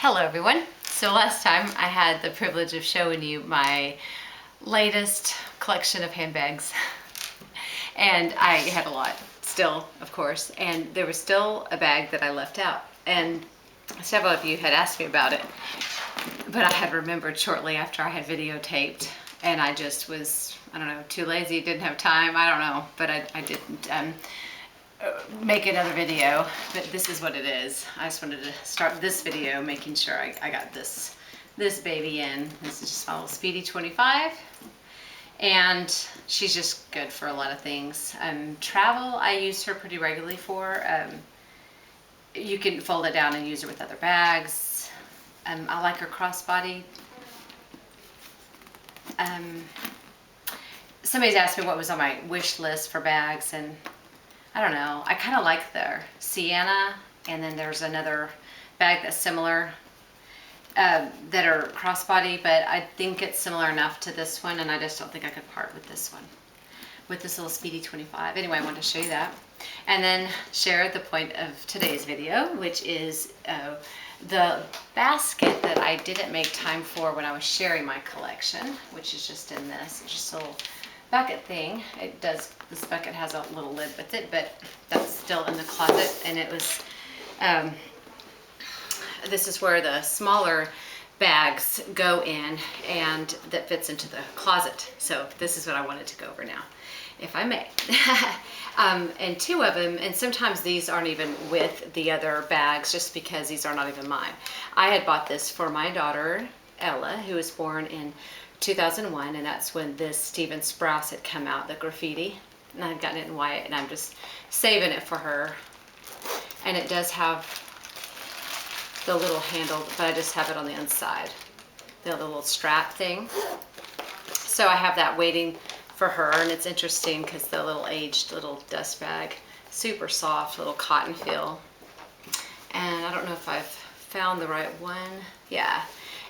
Hello everyone. So last time I had the privilege of showing you my latest collection of handbags and I had a lot still, of course, and there was still a bag that I left out, and several of you had asked me about it, but I had remembered shortly after I had videotaped, and I just was, I don't know, too lazy, didn't have time, I don't know, but I didn't make another video. But this is what it is. I just wanted to start this video making sure I got this baby in. This is just my little Speedy 25, and she's just good for a lot of things. Travel I use her pretty regularly for. You can fold it down and use her with other bags. I like her crossbody. Somebody's asked me what was on my wish list for bags, and I don't know. I kind of like their Sienna, and then there's another bag that's similar that are crossbody, but I think it's similar enough to this one, and I just don't think I could part with this one, with this little Speedy 25. Anyway, I wanted to show you that. And then share the point of today's video, which is the basket that I didn't make time for when I was sharing my collection, which is just in this. It's just a little bucket thing. It does, this bucket has a little lid with it, but that's still in the closet, and it was, this is where the smaller bags go in, and that fits into the closet. So this is what I wanted to go over now, if I may. And two of them, and sometimes these aren't even with the other bags just because these are not even mine. I had bought this for my daughter, Ella, who was born in 2001, and that's when this Stephen Sprouse had come out, the graffiti, and I've gotten it in white, and I'm just saving it for her. And it does have the little handle, but I just have it on the inside, the little strap thing. So I have that waiting for her, and it's interesting because the little aged little dust bag, super soft little cotton feel. And I don't know if I've found the right one. Yeah.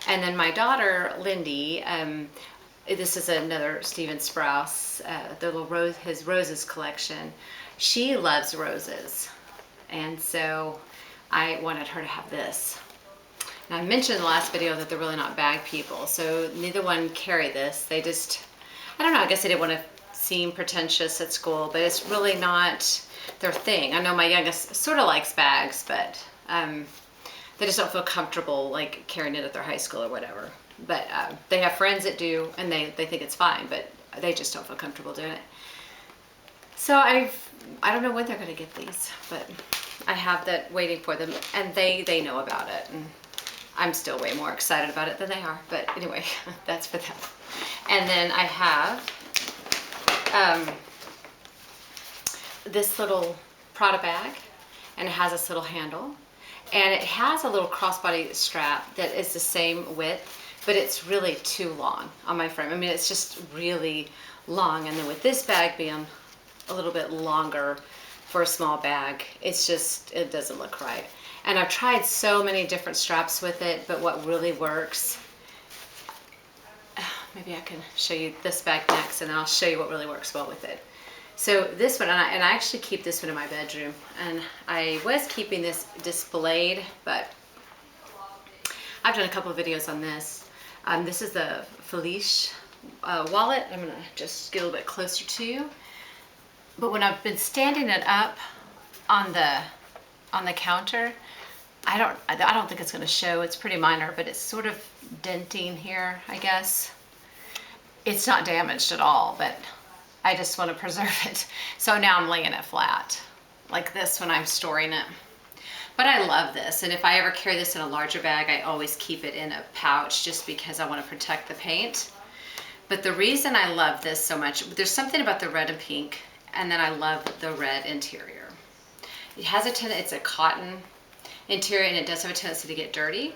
And then my daughter, Lindy, this is another Stephen Sprouse, the little rose, his roses collection. She loves roses, and so I wanted her to have this. And I mentioned in the last video that they're really not bag people, so neither one carry this. They just, I don't know, I guess they didn't want to seem pretentious at school, but it's really not their thing. I know my youngest sort of likes bags, but they just don't feel comfortable like carrying it at their high school or whatever. But they have friends that do, and they think it's fine, but they just don't feel comfortable doing it. So I don't know when they're going to get these, but I have that waiting for them, and they know about it, and I'm still way more excited about it than they are. But anyway, that's for them. And then I have this little Prada bag, and it has this little handle. And it has a little crossbody strap that is the same width, but it's really too long on my frame. I mean, it's just really long. And then with this bag being a little bit longer for a small bag, it's just, it doesn't look right. And I've tried so many different straps with it, but what really works, maybe I can show you this bag next, and then I'll show you what really works well with it. So this one, and I actually keep this one in my bedroom, and I was keeping this displayed, but I've done a couple of videos on this. This is the Felice wallet. I'm gonna just get a little bit closer to you. But when I've been standing it up on the counter, I don't think it's gonna show. It's pretty minor, but it's sort of denting here, I guess. It's not damaged at all, but I just want to preserve it. So now I'm laying it flat like this when I'm storing it. But I love this, and if I ever carry this in a larger bag, I always keep it in a pouch just because I want to protect the paint. But the reason I love this so much, there's something about the red and pink, and then I love the red interior. It has it's a cotton interior, and it does have a tendency to get dirty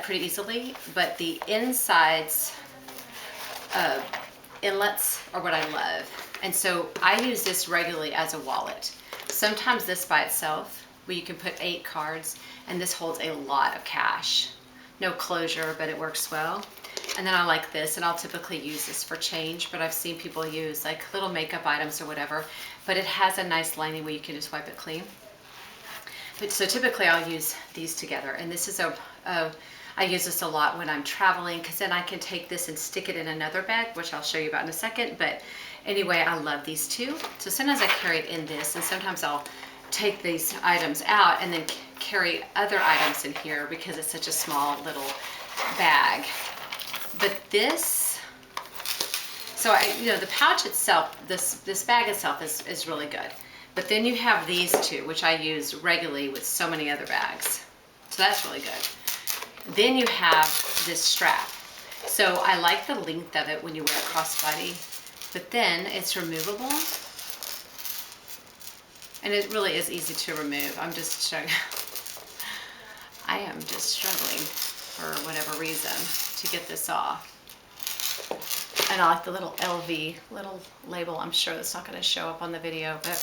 pretty easily, but the insides inlets are what I love. And so I use this regularly as a wallet. Sometimes this by itself, where you can put 8 cards, and this holds a lot of cash. No closure, but it works well. And then I like this, and I'll typically use this for change, but I've seen people use like little makeup items or whatever, but it has a nice lining where you can just wipe it clean. But so typically I'll use these together, and this is I use this a lot when I'm traveling, because then I can take this and stick it in another bag, which I'll show you about in a second. But anyway, I love these two. So sometimes I carry it in this, and sometimes I'll take these items out and then carry other items in here because it's such a small little bag. But this, so the pouch itself, this bag itself is really good. But then you have these two, which I use regularly with so many other bags. So that's really good. Then you have this strap. So I like the length of it when you wear a crossbody, but then it's removable. And it really is easy to remove. I am just struggling for whatever reason to get this off. And I like the little LV little label. I'm sure that's not going to show up on the video, but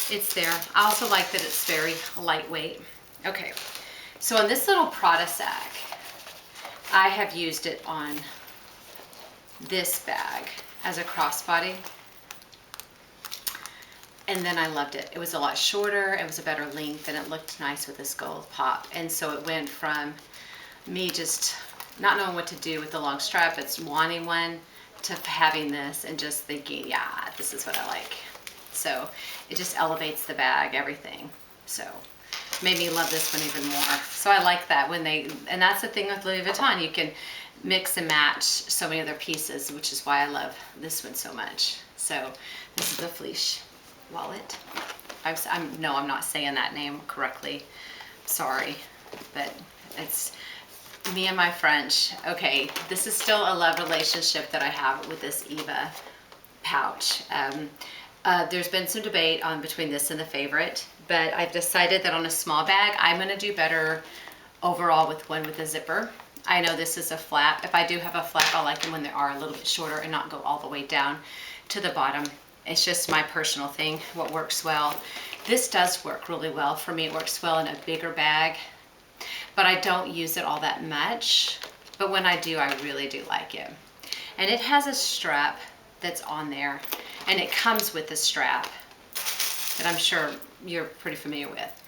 it's there. I also like that it's very lightweight. Okay, so on this little Prada sack, I have used it on this bag as a crossbody. And then I loved it. It was a lot shorter, it was a better length, and it looked nice with this gold pop. And so it went from me just not knowing what to do with the long strap, but wanting one, to having this and just thinking, yeah, this is what I like. So it just elevates the bag, everything. So made me love this one even more. So I like that when and that's the thing with Louis Vuitton, you can mix and match so many other pieces, which is why I love this one so much. So this is the Fleece wallet. I'm not saying that name correctly. Sorry, but it's me and my French. Okay, this is still a love relationship that I have with this Eva pouch. There's been some debate on between this and the Favorite, but I've decided that on a small bag, I'm gonna do better overall with one with a zipper. I know this is a flap. If I do have a flap, I like them when they are a little bit shorter and not go all the way down to the bottom. It's just my personal thing, what works well. This does work really well. For me, it works well in a bigger bag, but I don't use it all that much. But when I do, I really do like it. And it has a strap that's on there, and it comes with a strap that I'm sure you're pretty familiar with.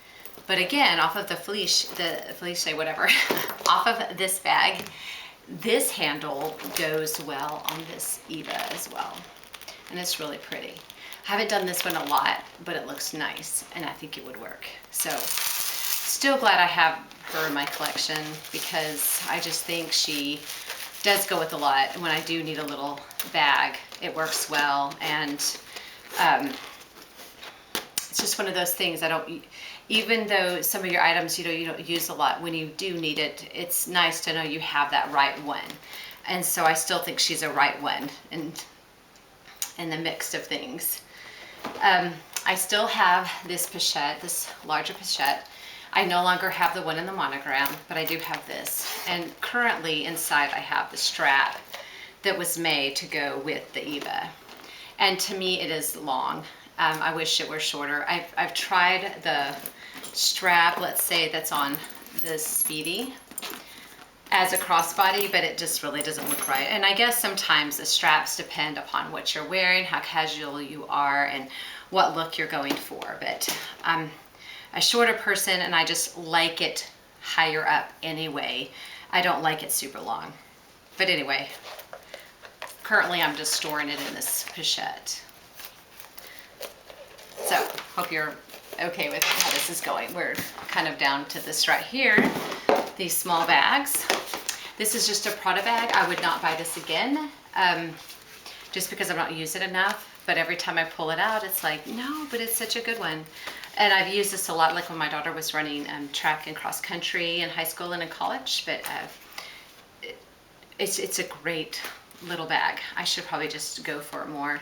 But again, off of the Fleece, whatever, off of this bag, this handle goes well on this Eva as well. And it's really pretty. I haven't done this one a lot, but it looks nice, and I think it would work. So still glad I have her in my collection, because I just think she does go with a lot. And when I do need a little bag, it works well. And it's just one of those things even though some of your items, you don't use a lot, when you do need it, it's nice to know you have that right one. And so I still think she's a right one in the mix of things. I still have this pochette, this larger pochette. I no longer have the one in the monogram, but I do have this. And currently inside I have the strap that was made to go with the Eva. And to me it is long. I wish it were shorter. I've tried the strap, let's say, that's on the Speedy as a crossbody, but it just really doesn't look right. And I guess sometimes the straps depend upon what you're wearing, how casual you are, and what look you're going for. But I'm a shorter person, and I just like it higher up anyway. I don't like it super long. But anyway, currently I'm just storing it in this pochette. So hope you're okay with how this is going. We're kind of down to this right here, these small bags. This is just a Prada bag. I would not buy this again, just because I'm not using it enough. But every time I pull it out, it's like, no, but it's such a good one. And I've used this a lot, like when my daughter was running track and cross country in high school and in college. But it's a great little bag. I should probably just go for it more.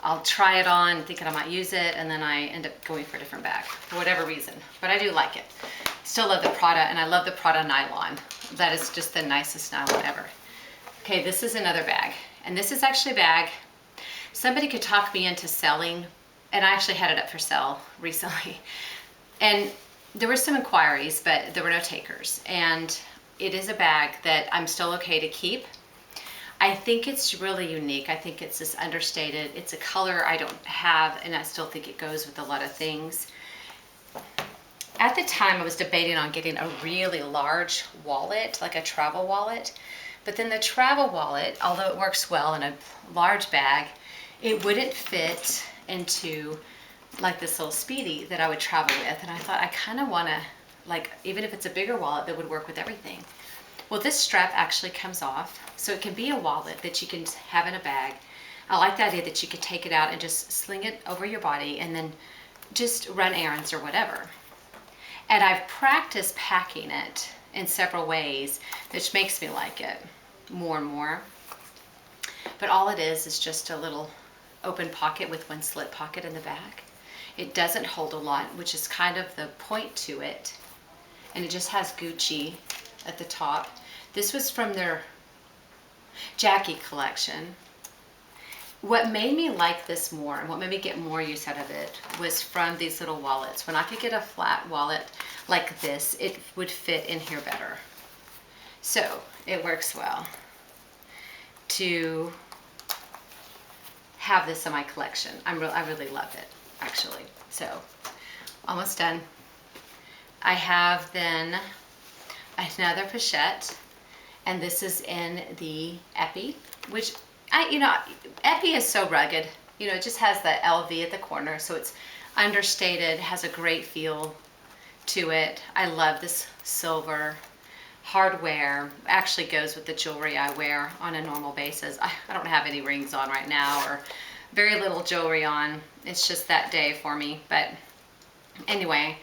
I'll try it on thinking I might use it, and then I end up going for a different bag for whatever reason. But I do like it. Still love the Prada, and I love the Prada nylon. That is just the nicest nylon ever. Okay, this is another bag. And this is actually a bag somebody could talk me into selling, and I actually had it up for sale recently. And there were some inquiries, but there were no takers. And it is a bag that I'm still okay to keep. I think it's really unique. I think it's this understated. It's a color I don't have, and I still think it goes with a lot of things. At the time, I was debating on getting a really large wallet, like a travel wallet. But then the travel wallet, although it works well in a large bag, it wouldn't fit into like this little Speedy that I would travel with. And I thought I kind of want to, like, even if it's a bigger wallet that would work with everything. Well, this strap actually comes off, so it can be a wallet that you can have in a bag. I like the idea that you could take it out and just sling it over your body and then just run errands or whatever. And I've practiced packing it in several ways, which makes me like it more and more. But all it is just a little open pocket with one slit pocket in the back. It doesn't hold a lot, which is kind of the point to it. And it just has Gucci at the top. This was from their Jackie collection. What made me like this more and what made me get more use out of it was from these little wallets. When I could get a flat wallet like this, it would fit in here better. So it works well to have this in my collection. I really love it, actually. So almost done. I have then another pochette, and this is in the Epi, which Epi is so rugged. It just has the LV at the corner, so it's understated, has a great feel to it. I love this silver hardware. Actually goes with the jewelry I wear on a normal basis. I don't have any rings on right now, or very little jewelry on. It's just that day for me. But anyway,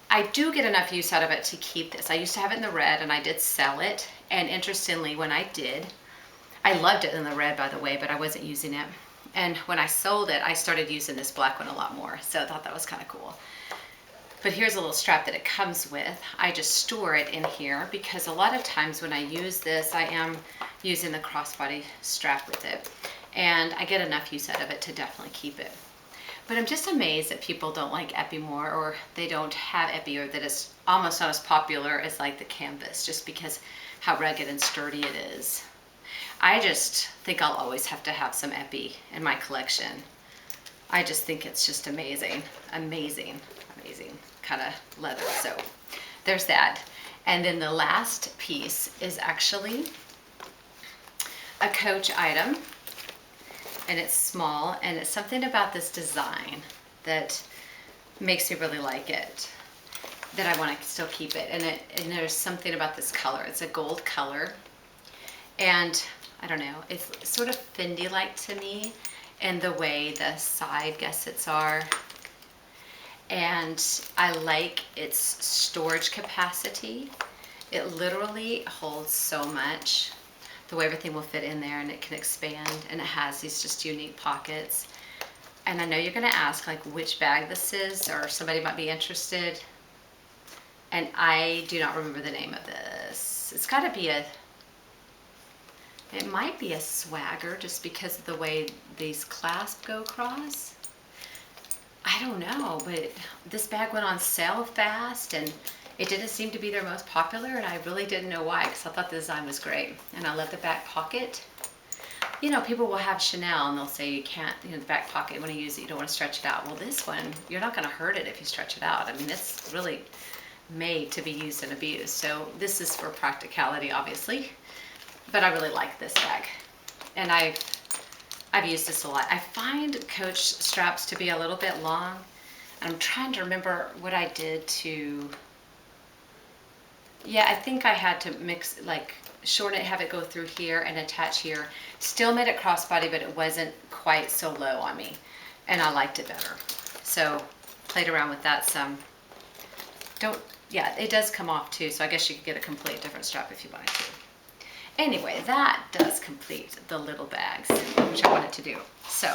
I do get enough use out of it to keep this. I used to have it in the red, and I did sell it. And interestingly, when I did, I loved it in the red, by the way, but I wasn't using it. And when I sold it, I started using this black one a lot more. So I thought that was kind of cool. But here's a little strap that it comes with. I just store it in here because a lot of times when I use this, I am using the crossbody strap with it. And I get enough use out of it to definitely keep it. But I'm just amazed that people don't like Epi more, or they don't have Epi, or that it's almost not as popular as like the canvas, just because how rugged and sturdy it is. I just think I'll always have to have some Epi in my collection. I just think it's just amazing, amazing, amazing kind of leather. So there's that. And then the last piece is actually a Coach item, and it's small, and it's something about this design that makes me really like it, that I want to still keep it. And there's something about this color. It's a gold color, and I don't know, it's sort of Fendi-like to me in the way the side gussets are. And I like its storage capacity. It literally holds so much. The way everything will fit in there, and it can expand, and it has these just unique pockets. And I know you're gonna ask like which bag this is, or somebody might be interested. And I do not remember the name of this. It's gotta be it might be a Swagger, just because of the way these clasps go across. I don't know, but this bag went on sale fast, and it didn't seem to be their most popular, and I really didn't know why, because I thought the design was great. And I love the back pocket. People will have Chanel, and they'll say you can't, the back pocket, when you use it, you don't want to stretch it out. Well, this one, you're not going to hurt it if you stretch it out. I mean, it's really made to be used and abused. So this is for practicality, obviously, but I really like this bag, and I've used this a lot. I find Coach straps to be a little bit long. I'm trying to remember what I did to, I think I had to mix, like shorten it, have it go through here and attach here. Still made it crossbody, but it wasn't quite so low on me, and I liked it better. So played around with that some. It does come off too, so I guess you could get a complete different strap if you wanted to. Anyway, that does complete the little bags, which I wanted to do. So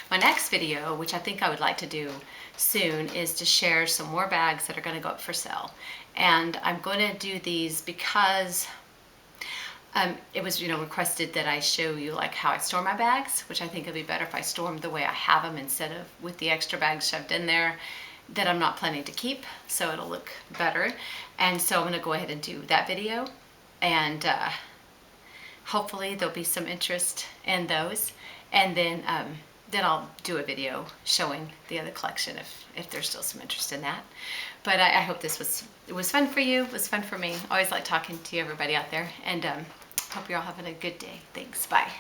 my next video, which I think I would like to do soon, is to share some more bags that are going to go up for sale. And I'm going to do these because it was requested that I show you like how I store my bags, which I think it'd be better if I store them the way I have them instead of with the extra bags shoved in there that I'm not planning to keep, so it'll look better. And so I'm going to go ahead and do that video, and hopefully there'll be some interest in those. And then then I'll do a video showing the other collection if there's still some interest in that. But I hope this was fun for you. It was fun for me. Always like talking to you, everybody out there, and hope you're all having a good day. Thanks. Bye.